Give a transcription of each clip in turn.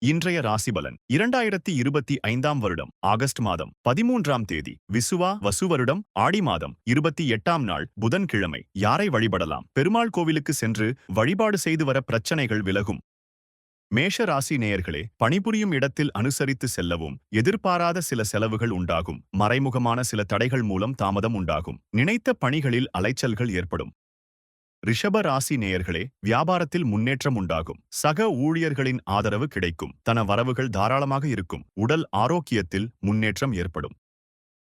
இன்றைய ராசிபலன் 2025ஆம் வருடம் ஆகஸ்ட் மாதம் 13ஆம் தேதி விசுவா வசு வருடம் ஆடி மாதம் 28ஆம் நாள் புதன்கிழமை. யாரை வழிபடலாம்? பெருமாள் கோவிலுக்கு சென்று வழிபாடு செய்து வர பிரச்சனைகள் விலகும். மேஷ ராசி நேயர்களே, பணிபுரியும் இடத்தில் அனுசரித்து செல்லவும். எதிர்பாராத சில செலவுகள் உண்டாகும். மறைமுகமான சில தடைகள் மூலம் தாமதம் உண்டாகும். நினைத்த பணிகளில் அலைச்சல்கள் ஏற்படும். ரிஷப ராசி நேயர்களே, வியாபாரத்தில் முன்னேற்றம் உண்டாகும். சக ஊழியர்களின் ஆதரவு கிடைக்கும். தன வரவுகள் தாராளமாக இருக்கும். உடல் ஆரோக்கியத்தில் முன்னேற்றம் ஏற்படும்.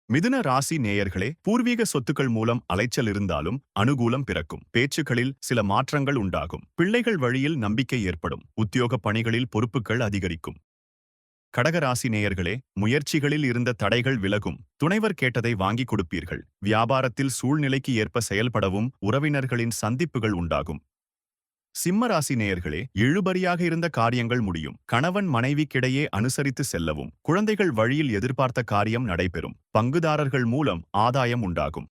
மிதுன ராசி நேயர்களே, பூர்வீக சொத்துக்கள் மூலம் அலைச்சல் இருந்தாலும் அனுகூலம் பிறக்கும். பேச்சுக்களில் சில மாற்றங்கள் உண்டாகும். பிள்ளைகள் வழியில் நம்பிக்கை ஏற்படும். உத்தியோக பணிகளில் பொறுப்புகள் அதிகரிக்கும். கடகராசி நேயர்களே, முயற்சிகளில் இருந்த தடைகள் விலகும். துணைவர் கேட்டதை வாங்கி கொடுப்பீர்கள். வியாபாரத்தில் சூழ்நிலைக்கு ஏற்ப செயல்படவும் உறவினர்களின் சந்திப்புகள் உண்டாகும். சிம்ம ராசி நேயர்களே, இழுபறியாக இருந்த காரியங்கள் முடியும். கணவன் மனைவிக்கிடையே அனுசரித்து செல்லவும். குழந்தைகள் வழியில் எதிர்பார்த்த காரியம் நடைபெறும். பங்குதாரர்கள் மூலம் ஆதாயம் உண்டாகும்.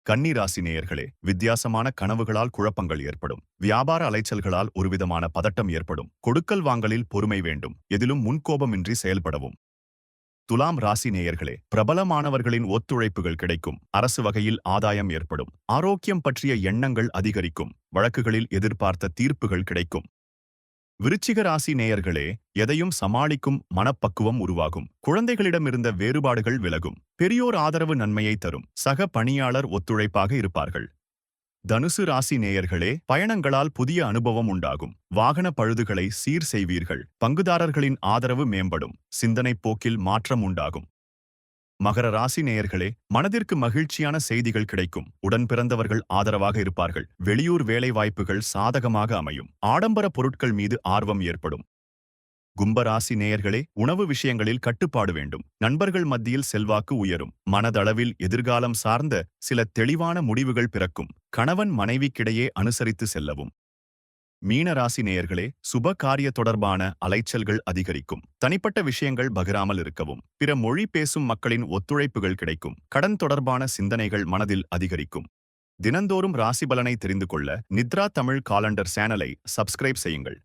கன்னிராசி நேயர்களே, வித்தியாசமான கனவுகளால் குழப்பங்கள் ஏற்படும். வியாபார அலைச்சல்களால் ஒருவிதமான பதட்டம் ஏற்படும். கொடுக்கல் வாங்கலில் பொறுமை வேண்டும். எதிலும் முன்கோபமின்றி செயல்படவும். துலாம் ராசி நேயர்களே, பிரபலமானவர்களின் ஒத்துழைப்புகள் கிடைக்கும். அரசு வகையில் ஆதாயம் ஏற்படும். ஆரோக்கியம் பற்றிய எண்ணங்கள் அதிகரிக்கும். வழக்குகளில் எதிர்பார்த்த தீர்ப்புகள் கிடைக்கும். விருச்சிக ராசி நேயர்களே, எதையும் சமாளிக்கும் மனப்பக்குவம் உருவாகும். குழந்தைகளிடமிருந்த வேறுபாடுகள் விலகும். பெரியோர் ஆதரவு நன்மையை தரும். சக பணியாளர் ஒத்துழைப்பாக இருப்பார்கள். தனுசு ராசி நேயர்களே, பயணங்களால் புதிய அனுபவம் உண்டாகும். வாகன பழுதுகளை சீர் செய்வீர்கள். பங்குதாரர்களின் ஆதரவு மேம்படும். சிந்தனை போக்கில் மாற்றம் உண்டாகும். மகர ராசி நேயர்களே, மனதிற்கு மகிழ்ச்சியான செய்திகள் கிடைக்கும். உடன் பிறந்தவர்கள் ஆதரவாக இருப்பார்கள். வெளியூர் வேலை வாய்ப்புகள் சாதகமாக அமையும். ஆடம்பர பொருட்கள் மீது ஆர்வம் ஏற்படும். கும்பராசி நேயர்களே, உணவு விஷயங்களில் கட்டுப்பாடு வேண்டும். நண்பர்கள் மத்தியில் செல்வாக்கு உயரும். மனதளவில் எதிர்காலம் சார்ந்த சில தெளிவான முடிவுகள் பிறக்கும். கணவன் மனைவிக்கிடையே அனுசரித்து செல்லவும். மீன ராசி நேயர்களே, சுப காரிய தொடர்பான அலைச்சல்கள் அதிகரிக்கும். தனிப்பட்ட விஷயங்கள் பகிராமல் இருக்கவும். பிற மொழி பேசும் மக்களின் ஒத்துழைப்புகள் கிடைக்கும். கடன் தொடர்பான சிந்தனைகள் மனதில் அதிகரிக்கும். தினந்தோறும் ராசி பலனை தெரிந்து கொள்ள நித்ரா தமிழ் காலண்டர் சேனலை சப்ஸ்கிரைப் செய்யுங்கள்.